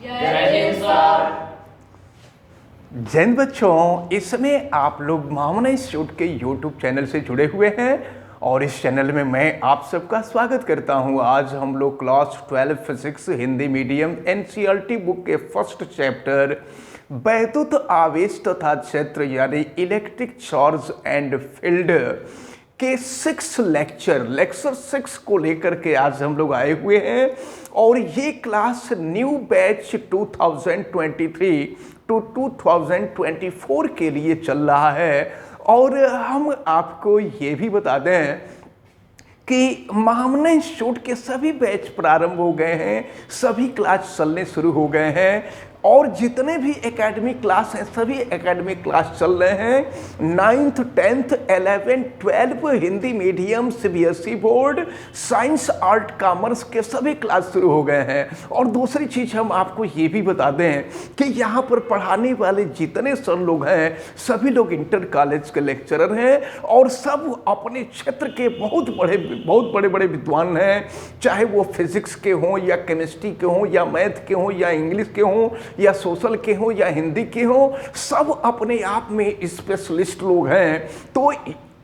जय हिंद सर। जय हिंद बच्चों, इस समय आप लोग मामना इंस्टीट्यूट के यूट्यूब चैनल से जुड़े हुए हैं और इस चैनल में मैं आप सबका स्वागत करता हूं। आज हम लोग class 12 physics Hindi medium NCERT book के फर्स्ट चैप्टर वैद्युत आवेश तथा क्षेत्र यानी इलेक्ट्रिक चार्ज एंड फील्ड के 6 लेक्चर 6 को लेकर के आज हम लोग आए हुए हैं और ये क्लास न्यू बैच 2023 टू 2024 के लिए चल रहा है। और हम आपको ये भी बता दें कि मामना इंस्टीट्यूट के सभी बैच प्रारंभ हो गए हैं, सभी क्लास चलने शुरू हो गए हैं और जितने भी एकेडमिक क्लास हैं सभी एकेडमिक क्लास चल रहे हैं। 9th 10th 11th 12 Hindi medium CBSE board science art commerce के सभी क्लास शुरू हो गए हैं। और दूसरी चीज़ हम आपको ये भी बता दें कि यहाँ पर पढ़ाने वाले जितने सर लोग हैं सभी लोग इंटर कॉलेज के लेक्चरर हैं और सब अपने क्षेत्र के बहुत बड़े बड़े विद्वान हैं, चाहे वो फिजिक्स के हों या केमिस्ट्री के हों या मैथ के हों या इंग्लिश के हों या सोशल के हो या हिंदी के हो, सब अपने आप में स्पेशलिस्ट लोग हैं। तो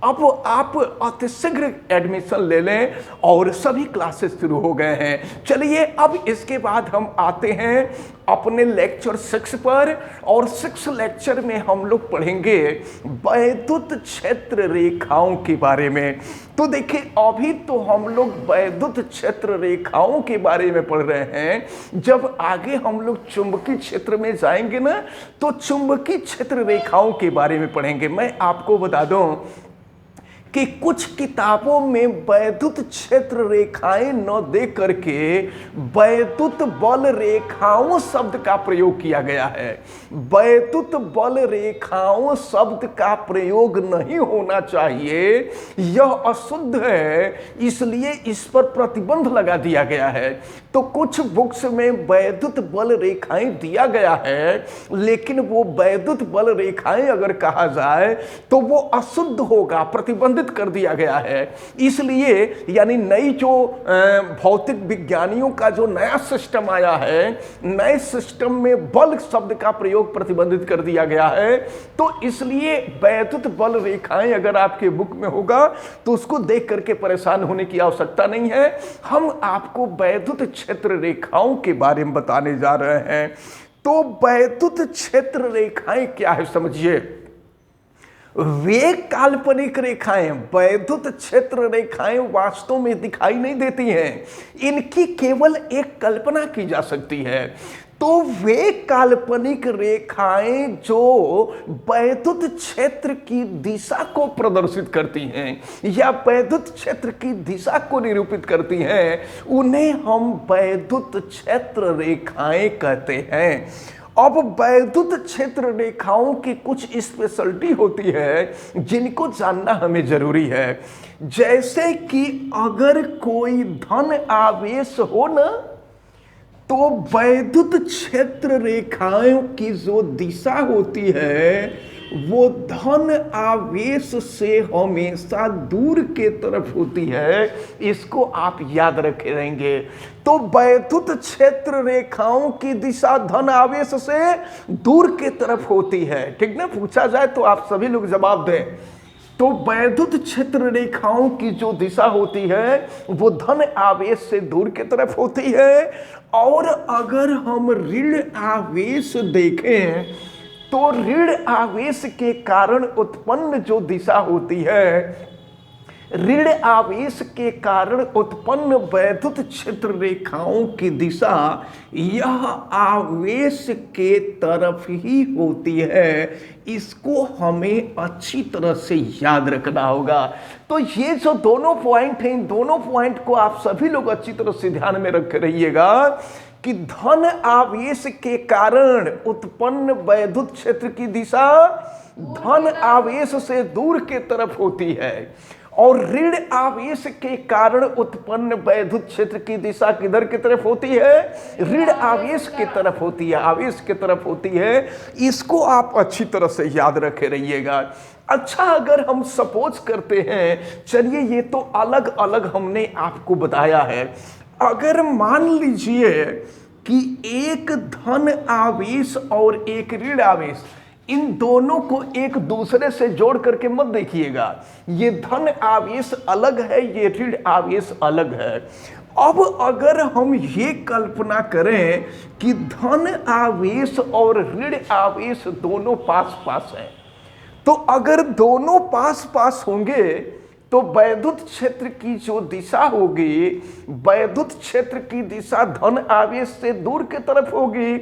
अब आप अतिशीघ्र एडमिशन ले लें और सभी क्लासेस शुरू हो गए हैं। चलिए अब इसके बाद हम आते हैं अपने लेक्चर 6 पर और 6 लेक्चर में हम लोग पढ़ेंगे वैद्युत क्षेत्र रेखाओं के बारे में। तो देखिए अभी तो हम लोग वैद्युत क्षेत्र रेखाओं के बारे में पढ़ रहे हैं, जब आगे हम लोग चुंबकीय क्षेत्र में जाएंगे ना तो चुंबकीय क्षेत्र रेखाओं के बारे में पढ़ेंगे। मैं आपको बता दूं कि कुछ किताबों में वैद्युत क्षेत्र रेखाएं न दे करके वैद्युत बल रेखाओं शब्द का प्रयोग किया गया है। वैद्युत बल रेखाओं शब्द का प्रयोग नहीं होना चाहिए, यह अशुद्ध है, इसलिए इस पर प्रतिबंध लगा दिया गया है। तो कुछ बुक्स में वैद्युत बल रेखाएं दिया गया है, लेकिन वो वैद्युत बल रेखाएं अगर कहा जाए तो वो अशुद्ध होगा, प्रतिबंधित कर दिया गया है। इसलिए यानी नई जो भौतिक विज्ञानियों का जो नया सिस्टम आया है, नए सिस्टम में बल शब्द का प्रयोग प्रतिबंधित कर दिया गया है। तो इसलिए वैद्युत बल रेखाएं अगर आपके बुक में होगा तो उसको देख करके परेशान होने की आवश्यकता नहीं है। हम आपको वैद्युत क्षेत्र रेखाओं के बारे में बताने जा रहे हैं। तो वैद्युत क्षेत्र रेखाएं क्या है समझिए। वे काल्पनिक रेखाएं, वैद्युत क्षेत्र रेखाएं वास्तव में दिखाई नहीं देती हैं, इनकी केवल एक कल्पना की जा सकती है। तो वे काल्पनिक रेखाएं जो वैद्युत क्षेत्र की दिशा को प्रदर्शित करती हैं या वैद्युत क्षेत्र की दिशा को निरूपित करती हैं, उन्हें हम वैद्युत क्षेत्र रेखाएं कहते हैं। अब वैद्युत क्षेत्र रेखाओं की कुछ स्पेशलिटी होती है जिनको जानना हमें जरूरी है। जैसे कि अगर कोई धन आवेश हो ना तो वैद्युत क्षेत्र रेखाओं की जो दिशा होती है वो धन आवेश से हमेशा दूर के तरफ होती है, इसको आप याद रखे रहेंगे। तो वैद्युत क्षेत्र रेखाओं की दिशा धन आवेश से दूर के तरफ होती है, ठीक ना। पूछा जाए तो आप सभी लोग जवाब दें। तो वैद्युत क्षेत्र रेखाओं की जो दिशा होती है वो धन आवेश से दूर की तरफ होती है। और अगर हम ऋण आवेश देखें तो ऋण आवेश के कारण उत्पन्न जो दिशा होती है, ऋण आवेश के कारण उत्पन्न वैद्युत क्षेत्र रेखाओं की दिशा यह आवेश के तरफ ही होती है। इसको हमें अच्छी तरह से याद रखना होगा। तो ये जो दोनों पॉइंट हैं, इन दोनों पॉइंट को आप सभी लोग अच्छी तरह से ध्यान में रख रहिएगा कि धन आवेश के कारण उत्पन्न वैद्युत क्षेत्र की दिशा धन आवेश से दूर के तरफ होती है और ऋण आवेश के कारण उत्पन्न वैद्युत क्षेत्र की दिशा किधर की तरफ होती है, ऋण आवेश की तरफ होती है, आवेश की तरफ होती है। इसको आप अच्छी तरह से याद रखे रहिएगा। अच्छा, अगर हम सपोज करते हैं, चलिए ये तो अलग अलग हमने आपको बताया है, अगर मान लीजिए कि एक धन आवेश और एक ऋण आवेश, इन दोनों को एक दूसरे से जोड़ करके मत देखिएगा। ये धन आवेश अलग है, ये ऋण आवेश अलग है। अब अगर हम ये कल्पना करें कि धन आवेश और ऋण आवेश दोनों पास पास हैं, तो अगर दोनों पास पास होंगे तो वैद्युत क्षेत्र की जो दिशा होगी, वैद्युत क्षेत्र की दिशा धन आवेश से दूर के तरफ होगी।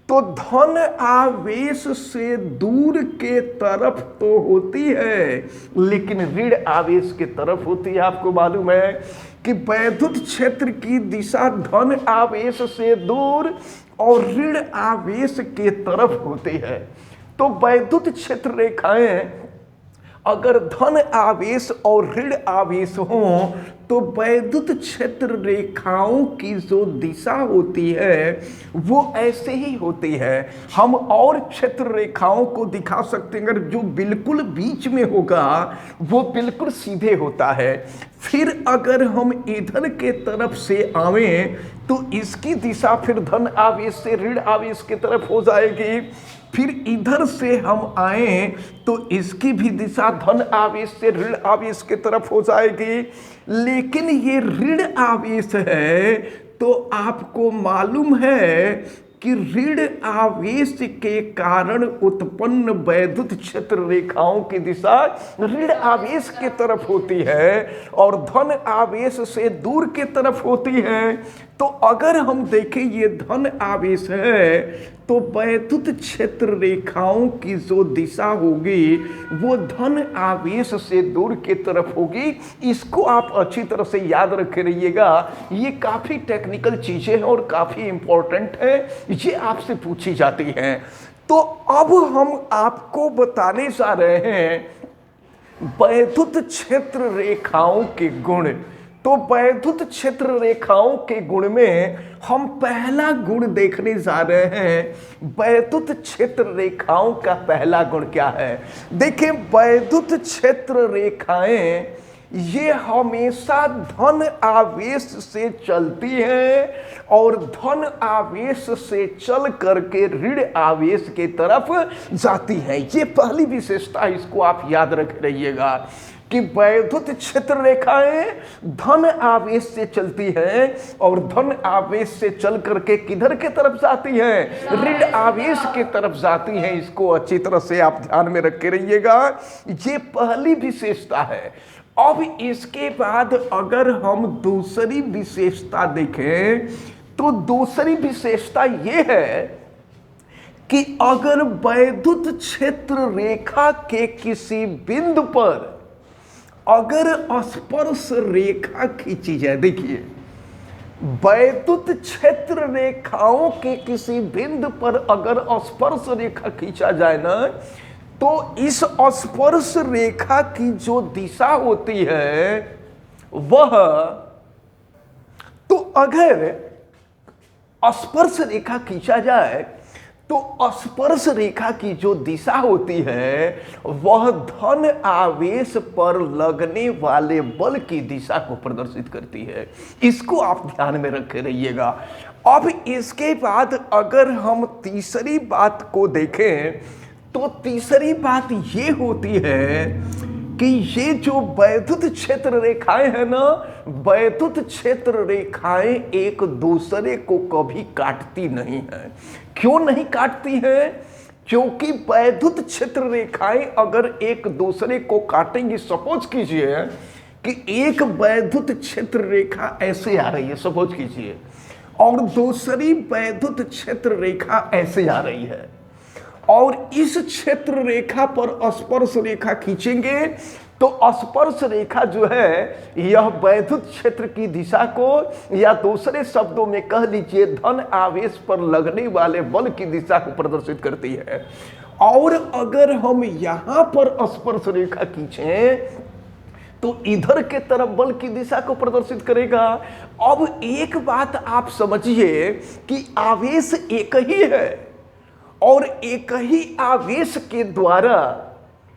तो धन आवेश से दूर के तरफ तो होती है, लेकिन ऋण आवेश के तरफ होती है। आपको मालूम है कि वैद्युत क्षेत्र की दिशा धन आवेश से दूर और ऋण आवेश के तरफ होती है। तो वैद्युत क्षेत्र रेखाएं अगर धन आवेश और ऋण आवेश हो तो वैद्युत क्षेत्र रेखाओं की जो दिशा होती है वो ऐसे ही होती है। हम और क्षेत्र रेखाओं को दिखा सकते हैं, अगर जो बिल्कुल बीच में होगा वो बिल्कुल सीधे होता है। फिर अगर हम इधर के तरफ से आवें तो इसकी दिशा फिर धन आवेश से ऋण आवेश की तरफ हो जाएगी। फिर इधर से हम आए तो इसकी भी दिशा धन आवेश से ऋण आवेश की तरफ हो जाएगी। लेकिन ये ऋण आवेश है, तो आपको मालूम है कि ऋण आवेश के कारण उत्पन्न वैद्युत क्षेत्र रेखाओं की दिशा ऋण आवेश के तरफ होती है और धन आवेश से दूर के तरफ होती है। तो अगर हम देखें ये धन आवेश है तो वैद्युत क्षेत्र रेखाओं की जो दिशा होगी वो धन आवेश से दूर की तरफ होगी। इसको आप अच्छी तरह से याद रखे रहिएगा। ये काफी टेक्निकल चीजें हैं और काफी इंपॉर्टेंट है, ये आपसे पूछी जाती हैं। तो अब हम आपको बताने जा रहे हैं वैद्युत क्षेत्र रेखाओं के गुण। तो वैद्युत क्षेत्र रेखाओं के गुण में हम पहला गुण देखने जा रहे हैं। वैद्युत क्षेत्र रेखाओं का पहला गुण क्या है? देखिए, वैद्युत क्षेत्र रेखाएं ये हमेशा धन आवेश से चलती हैं और धन आवेश से चल करके ऋण आवेश के तरफ जाती हैं। ये पहली विशेषता, इसको आप याद रख रहिएगा कि वैद्युत क्षेत्र रेखाएं धन आवेश से चलती हैं और धन आवेश से चल करके किधर के तरफ जाती हैं? ऋण आवेश के तरफ जाती हैं। इसको अच्छी तरह से आप ध्यान में रख के रहिएगा। ये पहली विशेषता है। अब इसके बाद अगर हम दूसरी विशेषता देखें तो दूसरी विशेषता ये है कि अगर वैद्युत क्षेत्र रेखा के किसी बिंदु पर अगर स्पर्श रेखा खींची जाए, देखिए वैद्युत क्षेत्र रेखाओं के किसी बिंदु पर अगर स्पर्श रेखा खींचा जाए ना, तो इस स्पर्श रेखा की जो दिशा होती है वह, तो अगर स्पर्श रेखा खींचा जाए तो स्पर्श रेखा की जो दिशा होती है वह धन आवेश पर लगने वाले बल की दिशा को प्रदर्शित करती है। इसको आप ध्यान में रखे रहिएगा। अब इसके बाद अगर हम तीसरी बात को देखें तो तीसरी बात ये होती है कि ये जो वैद्युत क्षेत्र रेखाएं हैं ना, वैद्युत क्षेत्र रेखाएं एक दूसरे को कभी काटती नहीं है। क्यों नहीं काटती हैं? क्योंकि वैद्युत क्षेत्र रेखाएं अगर एक दूसरे को काटेंगी, सपोज कीजिए कि एक वैद्युत क्षेत्र रेखा ऐसे आ रही है, सपोज कीजिए, और दूसरी वैद्युत क्षेत्र रेखा ऐसे आ रही है, और इस क्षेत्र रेखा पर स्पर्श रेखा खींचेंगे तो स्पर्श रेखा जो है यह वैद्युत क्षेत्र की दिशा को, या दूसरे शब्दों में कह लीजिए धन आवेश पर लगने वाले बल की दिशा को प्रदर्शित करती है। और अगर हम यहां पर स्पर्श रेखा खींचें तो इधर के तरफ बल की दिशा को प्रदर्शित करेगा। अब एक बात आप समझिए कि आवेश एक ही है और एक ही आवेश के द्वारा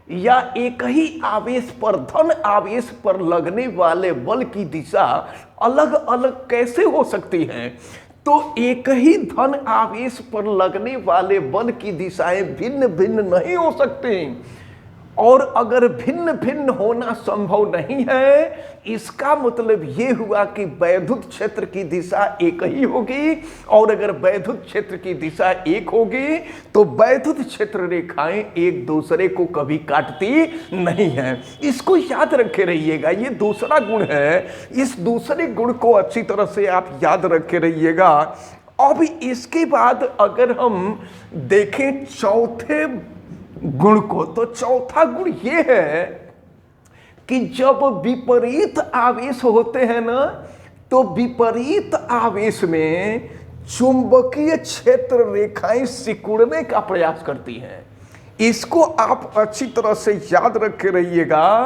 या एक ही आवेश पर, धन आवेश पर लगने वाले बल की दिशा अलग अलग कैसे हो सकती है? तो एक ही धन आवेश पर लगने वाले बल की दिशाएं भिन्न भिन्न नहीं हो सकती, और अगर भिन्न भिन्न होना संभव नहीं है, इसका मतलब यह हुआ कि वैद्युत क्षेत्र की दिशा एक ही होगी, और अगर वैद्युत क्षेत्र की दिशा एक होगी तो वैद्युत क्षेत्र रेखाएं एक दूसरे को कभी काटती नहीं है। इसको याद रखे रहिएगा, ये दूसरा गुण है। इस दूसरे गुण को अच्छी तरह से आप याद रखे रहिएगा। अब इसके बाद अगर हम देखें चौथे गुण को, तो चौथा गुण यह है कि जब विपरीत आवेश होते हैं ना, तो विपरीत आवेश में चुंबकीय क्षेत्र रेखाएं सिकुड़ने का प्रयास करती हैं। इसको आप अच्छी तरह से याद रखे रहिएगा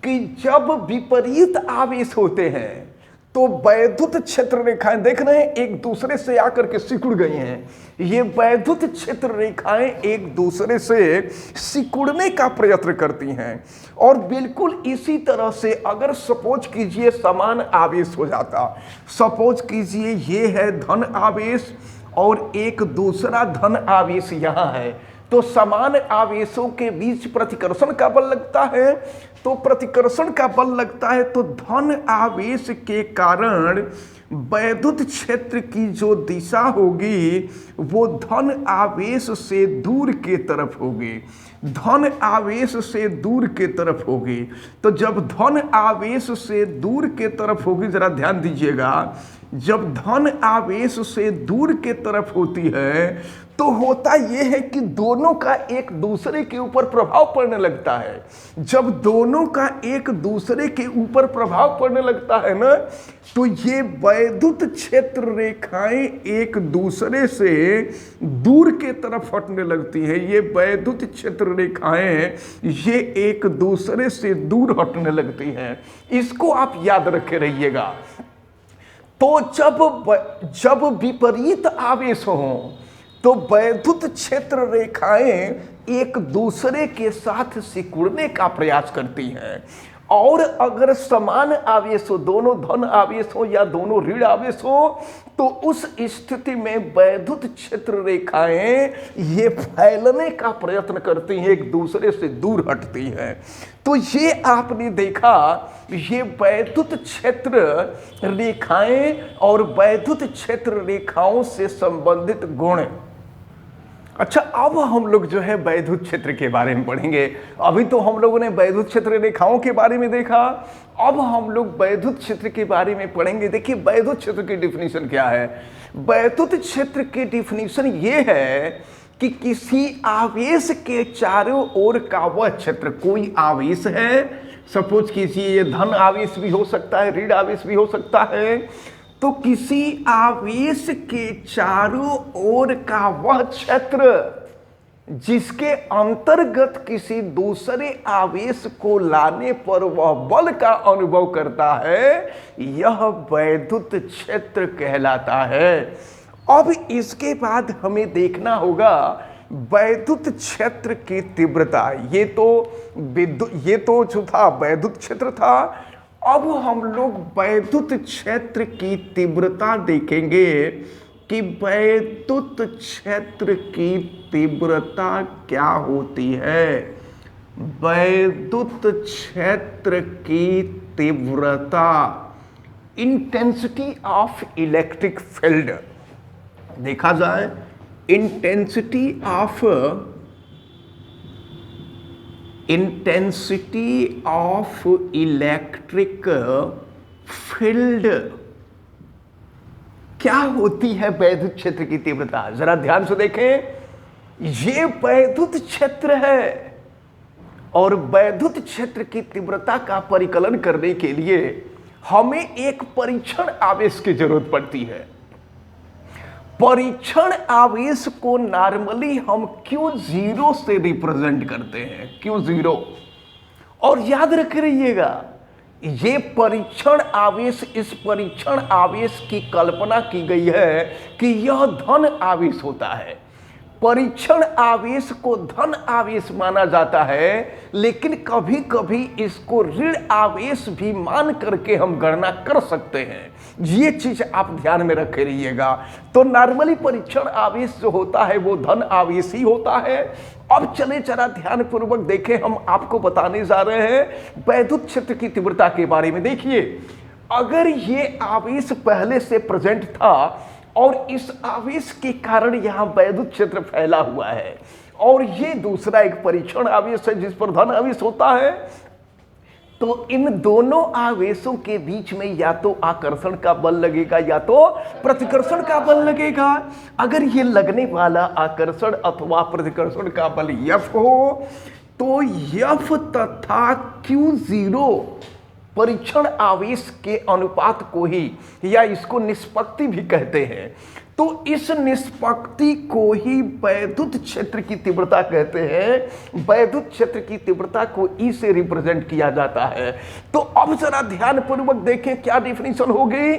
कि जब विपरीत आवेश होते हैं तो वैद्युत क्षेत्र रेखाएं देख रहे हैं एक दूसरे से आकर के सिकुड़ गई हैं। ये वैद्युत क्षेत्र रेखाएं एक दूसरे से सिकुड़ने का प्रयत्न करती हैं। और बिल्कुल इसी तरह से अगर सपोज कीजिए समान आवेश हो जाता, सपोज कीजिए ये है धन आवेश और एक दूसरा धन आवेश यहाँ है, तो समान आवेशों के बीच प्रतिकर्षण का बल लगता है। तो प्रतिकर्षण का बल लगता है तो धन आवेश के कारण वैद्युत क्षेत्र की जो दिशा होगी वो धन आवेश से दूर के तरफ होगी, धन आवेश से दूर के तरफ होगी। तो जब धन आवेश से दूर के तरफ होगी, जरा ध्यान दीजिएगा, जब धन आवेश से दूर के तरफ होती है तो होता यह है कि दोनों का एक दूसरे के ऊपर प्रभाव पड़ने लगता है। जब दोनों का एक दूसरे के ऊपर प्रभाव पड़ने लगता है ना, तो ये वैद्युत क्षेत्र रेखाएं एक दूसरे से दूर के तरफ हटने लगती हैं। ये वैद्युत क्षेत्र रेखाएं ये एक दूसरे से दूर हटने लगती हैं। इसको आप याद रखे रहिएगा। तो जब विपरीत आवेश हो तो वैद्युत क्षेत्र रेखाएं एक दूसरे के साथ सिकुड़ने का प्रयास करती हैं, और अगर समान आवेश हो, दोनों धन आवेश हो या दोनों ऋण आवेश हो, तो उस स्थिति में वैद्युत क्षेत्र रेखाएं ये फैलने का प्रयत्न करती हैं, एक दूसरे से दूर हटती हैं। तो ये आपने देखा, ये वैद्युत क्षेत्र रेखाएं और वैद्युत क्षेत्र रेखाओं से संबंधित गुण। अच्छा, अब हम लोग जो है वैद्युत क्षेत्र के बारे में पढ़ेंगे। अभी तो हम लोगों ने वैद्युत क्षेत्र रेखाओं के बारे में देखा, अब हम लोग वैद्युत क्षेत्र के बारे में पढ़ेंगे। देखिए वैद्युत क्षेत्र की डिफिनीशन क्या है। वैद्युत क्षेत्र की डिफिनीशन ये है कि किसी आवेश के चारों ओर का वह क्षेत्र, कोई आवेश है, सपोज कीजिए ये धन आवेश भी हो सकता है, ऋण आवेश भी हो सकता है, तो किसी आवेश के चारों ओर का वह क्षेत्र जिसके अंतर्गत किसी दूसरे आवेश को लाने पर वह बल का अनुभव करता है, यह वैद्युत क्षेत्र कहलाता है। अब इसके बाद हमें देखना होगा वैद्युत क्षेत्र की तीव्रता। ये तो जो था वैद्युत क्षेत्र था। अब हम लोग वैद्युत क्षेत्र की तीव्रता देखेंगे कि वैद्युत क्षेत्र की तीव्रता क्या होती है। वैद्युत क्षेत्र की तीव्रता, इंटेंसिटी ऑफ इलेक्ट्रिक फील्ड देखा जाए, इंटेंसिटी ऑफ इलेक्ट्रिक फील्ड क्या होती है। वैद्युत क्षेत्र की तीव्रता जरा ध्यान से देखें, ये वैद्युत क्षेत्र है और वैद्युत क्षेत्र की तीव्रता का परिकलन करने के लिए हमें एक परीक्षण आवेश की जरूरत पड़ती है। परीक्षण आवेश को नॉर्मली हम Q0 से रिप्रेजेंट करते हैं, Q0। और याद रख रहिएगा, ये परीक्षण आवेश, इस परीक्षण आवेश की कल्पना की गई है कि यह धन आवेश होता है। परीक्षण आवेश को धन आवेश माना जाता है, लेकिन कभी कभी इसको ऋण आवेश भी मान करके हम गणना कर सकते हैं। ये चीज आप ध्यान में रखे रहिएगा। तो नॉर्मली परीक्षण आवेश जो होता है वो धन आवेश ही होता है। अब चले जरा ध्यान पूर्वक देखें, हम आपको बताने जा रहे हैं वैद्युत क्षेत्र की तीव्रता के बारे में। देखिए, अगर ये आवेश पहले से प्रेजेंट था और इस आवेश के कारण यहां वैद्युत क्षेत्र फैला हुआ है, और ये दूसरा एक परीक्षण आवेश है जिस पर धन आवेश होता है, तो इन दोनों आवेशों के बीच में या तो आकर्षण का बल लगेगा या तो प्रतिकर्षण का बल लगेगा। अगर ये लगने वाला आकर्षण अथवा प्रतिकर्षण का बल F हो, तो F तथा Q0 परीक्षण आवेश के अनुपात को ही, या इसको निष्पत्ति भी कहते हैं, तो इस निष्पत्ति को ही वैद्युत क्षेत्र की तीव्रता कहते हैं। वैद्युत क्षेत्र की तीव्रता को E से रिप्रेजेंट किया जाता है। तो अब जरा ध्यान पूर्वक देखें क्या डेफिनेशन होगी।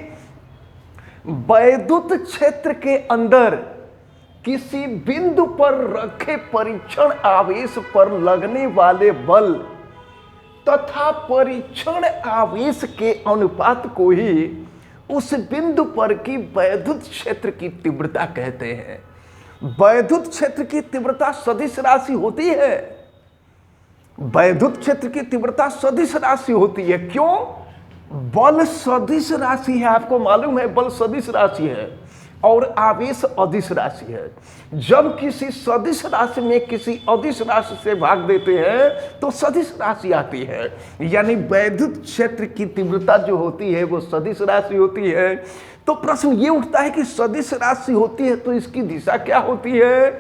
वैद्युत क्षेत्र के अंदर किसी बिंदु पर रखे परीक्षण आवेश पर लगने वाले बल तथा परीक्षण आवेश के अनुपात को ही उस बिंदु पर की वैद्युत क्षेत्र की तीव्रता कहते हैं। वैद्युत क्षेत्र की तीव्रता सदिश राशि होती है। वैद्युत क्षेत्र की तीव्रता सदिश राशि होती है। क्यों? बल सदिश राशि है। आपको मालूम है बल सदिश राशि है और आवेश अदिश राशि है। जब किसी सदिश राशि में किसी अदिश राशि से भाग देते हैं तो सदिश राशि आती है। यानी वैद्युत क्षेत्र की तीव्रता जो होती है वो सदिश राशि होती है। तो प्रश्न ये उठता है कि सदिश राशि होती है तो इसकी दिशा क्या होती है?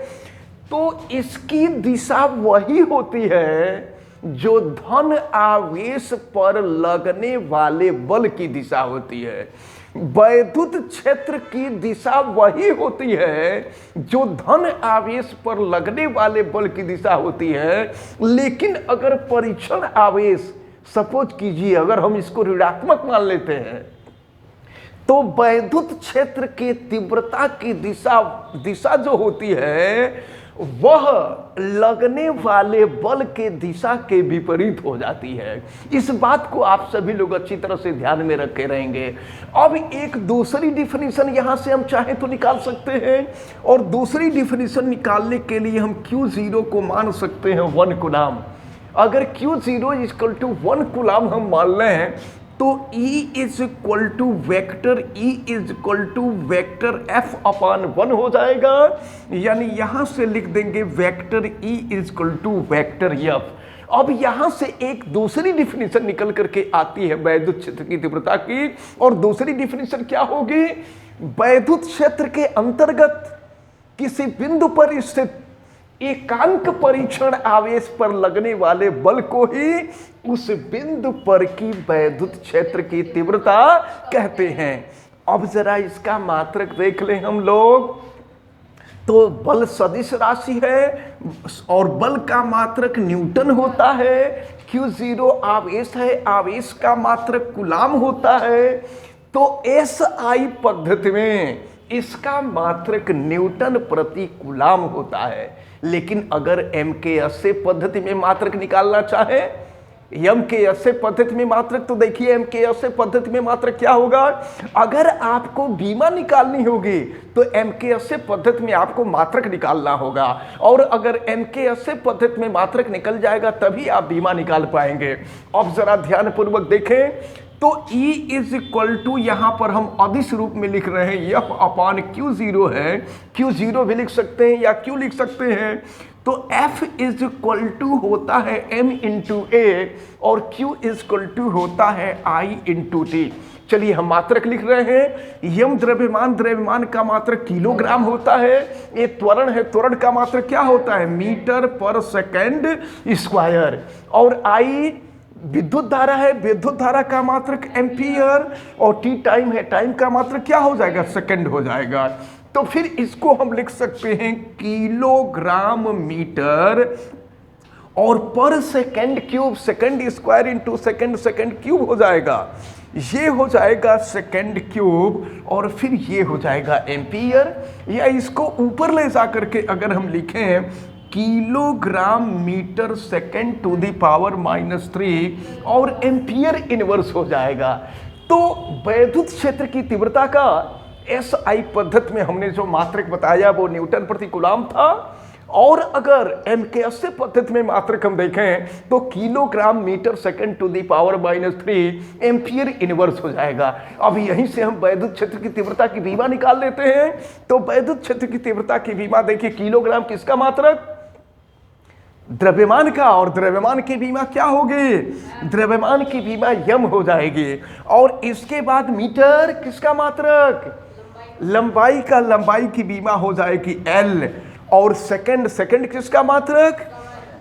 तो इसकी दिशा वही होती है जो धन आवेश पर लगने वाले बल की दिशा होती है। वैद्युत क्षेत्र की दिशा वही होती है जो धन आवेश पर लगने वाले बल की दिशा होती है। लेकिन अगर परीक्षण आवेश, सपोज कीजिए अगर हम इसको ऋणात्मक मान लेते हैं, तो वैद्युत क्षेत्र की तीव्रता की दिशा जो होती है वह लगने वाले बल के दिशा के विपरीत हो जाती है। इस बात को आप सभी लोग अच्छी तरह से ध्यान में रखे रहेंगे। अब एक दूसरी डिफिनीशन यहां से हम चाहें तो निकाल सकते हैं, और दूसरी डिफिनीशन निकालने के लिए हम Q0 को मान सकते हैं 1 कूलाम। अगर Q0 = 1 कूलाम हम मान लें तो E = वेक्टर F/1 हो जाएगा। यानी यहां से लिख देंगे वेक्टर E = वेक्टर F। अब यहां से एक दूसरी डिफिनीशन निकल करके आती है वैद्युत क्षेत्र की तीव्रता की, और दूसरी डिफिनीशन क्या होगी? वैद्युत क्षेत्र के अंतर्गत किसी बिंदु पर स्थित एकांक परीक्षण आवेश पर लगने वाले बल को ही उस बिंदु पर की वैद्युत क्षेत्र की तीव्रता कहते हैं। अब जरा इसका मात्रक देख लें हम लोग। तो बल सदिश राशि है और बल का मात्रक न्यूटन होता है। Q0 आवेश है, आवेश का मात्रक कूलाम होता है। तो SI पद्धति में इसका मात्रक न्यूटन प्रति कूलाम होता है। लेकिन अगर MKS पद्धति में मात्रक निकालना चाहे, MKS पद्धति में मात्रक, तो देखिए MKS पद्धति में मात्रक क्या होगा। अगर आपको बीमा निकालनी होगी तो MKS पद्धति में आपको मात्रक निकालना होगा, और अगर MKS पद्धति में मात्रक निकल जाएगा तभी आप बीमा निकाल पाएंगे। अब जरा ध्यान पूर्वक देखें तो E यहां पर हम अदिश रूप में लिख रहे हैं F/Q0 है। Q0 भी लिख सकते हैं या Q लिख सकते हैं। तो F होता है M × A और Q होता है I × T। चलिए हम मात्रक लिख रहे हैं। यम द्रव्यमान का मात्रक किलोग्राम होता है। ये त्वरण है, त्वरण का मात्रक क्या होता है? मीटर पर सेकंड स्क्वायर। और I विद्युत धारा है, विद्युत धारा का मात्रक एम्पियर, और T टाइम है, टाइम का मात्रक क्या हो जाएगा? सेकंड हो जाएगा। तो फिर इसको हम लिख सकते हैं किलोग्राम मीटर और पर second cube, second square into second, second cube हो जाएगा। ये हो जाएगा सेकेंड क्यूब और फिर ये हो जाएगा एम्पियर। या इसको ऊपर ले जा करके अगर हम लिखें kilogram metre second to the power -3 और एम्पियर इनवर्स हो जाएगा। तो वैद्युत क्षेत्र की तीव्रता का SI पद्धति में हमने जो मात्रक बताया वो न्यूटन प्रति कूलम था, और अगर MKS पद्धति में मात्रक हम देखें तो kilogram metre second to the power -3 ampere inverse हो जाएगा। अब यहीं से हम वैद्युत क्षेत्र की तीव्रता की विमा निकाल लेते हैं। तो वैद्युत क्षेत्र की तीव्रता की विमा देखिए, किलोग्राम किसका मात्रक? द्रव्यमान का, और द्रव्यमान की विमा क्या होगी? द्रव्यमान की विमा यम हो जाएगी। और इसके बाद मीटर किसका मात्रक? लंबाई का, लंबाई की विमा हो जाएगी L। और सेकंड किसका मात्रक?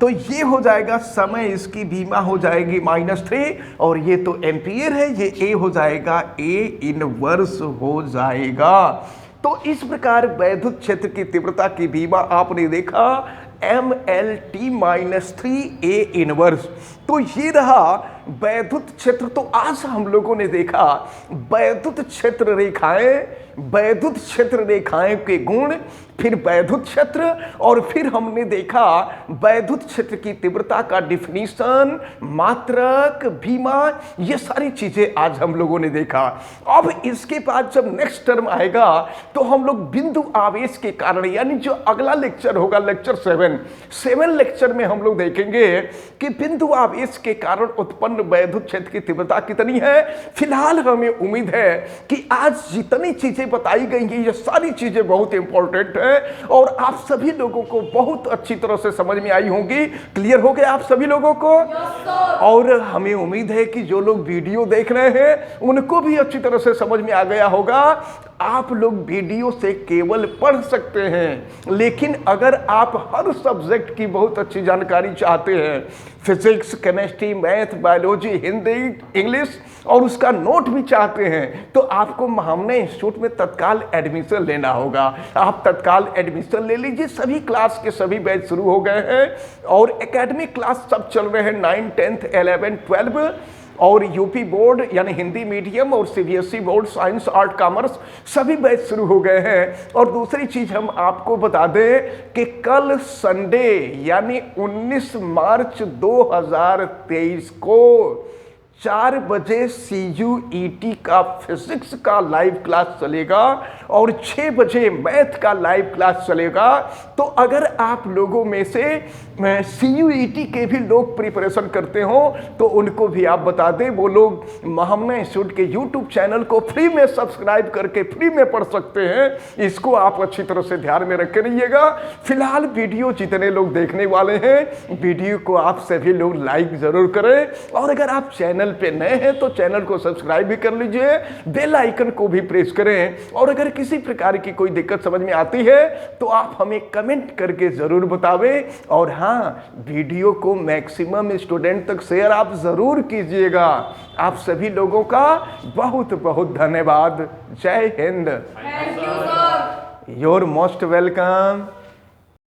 तो ये हो जाएगा समय, इसकी बीमा हो जाएगी -3, और ये तो एम्पियर है, ये A हो जाएगा, A इनवर्स हो जाएगा। तो इस प्रकार वैद्युत क्षेत्र की तीव्रता की बीमा आपने देखा MLT-3 A इनवर्स। तो ये रहा वैद्युत क्षेत्र। तो आज हम लोगों ने देखा वैद्युत क्षेत्र रेखाएं, वैद्युत क्षेत्र रेखाएं के गुण, फिर वैद्युत क्षेत्र, और फिर हमने देखा वैद्युत क्षेत्र की तीव्रता का डिफिनीशन, मात्रक, बीमा, ये सारी चीजें आज हम लोगों ने देखा। अब इसके बाद जब नेक्स्ट टर्म आएगा तो हम लोग बिंदु आवेश के कारण, यानी जो अगला लेक्चर होगा लेक्चर 7 लेक्चर में हम लोग देखेंगे कि बिंदु आवेश के कारण उत्पन्न वैद्युत क्षेत्र की तीव्रता कितनी है। फिलहाल हमें उम्मीद है कि आज जितनी चीजें बताई गई हैं ये सारी चीजें बहुत इंपॉर्टेंट है और आप सभी लोगों को बहुत अच्छी तरह से समझ में आई होंगी। क्लियर हो गया आप सभी लोगों को? और हमें उम्मीद है कि जो लोग वीडियो देख रहे हैं उनको भी अच्छी तरह से समझ में आ गया होगा। आप लोग वीडियो से केवल पढ़ सकते हैं, लेकिन अगर आप हर सब्जेक्ट की बहुत अच्छी जानकारी चाहते हैं, physics, chemistry, math, biology, Hindi, English, और उसका नोट भी चाहते हैं, तो आपको महामना इंस्टीट्यूट में तत्काल एडमिशन लेना होगा। आप तत्काल एडमिशन ले लीजिए। सभी क्लास के सभी बैच शुरू हो गए हैं और एकेडमिक क्लास सब चल रहे हैं 9, 10, 11, 12, और यूपी बोर्ड यानी हिंदी मीडियम और CBSE board science, art, commerce सभी बैच शुरू हो गए हैं। और दूसरी चीज हम आपको बता दें कि कल संडे यानी 19 मार्च 2023 को 4 बजे CUET का फिजिक्स का लाइव क्लास चलेगा और 6 बजे मैथ का लाइव क्लास चलेगा। तो अगर आप लोगों में से CUET के भी लोग प्रिपरेशन करते हो तो उनको भी आप बता दें, वो लोग महामना इंस्टीट्यूट के YouTube चैनल को फ्री में सब्सक्राइब करके फ्री में पढ़ सकते हैं। इसको आप अच्छी तरह से ध्यान में रखे रहिएगा। फिलहाल वीडियो जितने लोग देखने वाले हैं, वीडियो को आप सभी लोग लाइक जरूर करें, और अगर आप चैनल पे नए हैं तो चैनल को सब्सक्राइब भी कर लीजिए, बेल आइकन को भी प्रेस करें। और अगर किसी प्रकार की कोई दिक्कत समझ में आती है तो आप हमें कमेंट करके जरूर बतावें। और हाँ, वीडियो को मैक्सिमम स्टूडेंट तक शेयर आप जरूर कीजिएगा। आप सभी लोगों का बहुत बहुत धन्यवाद। जय हिंद। Your most welcome.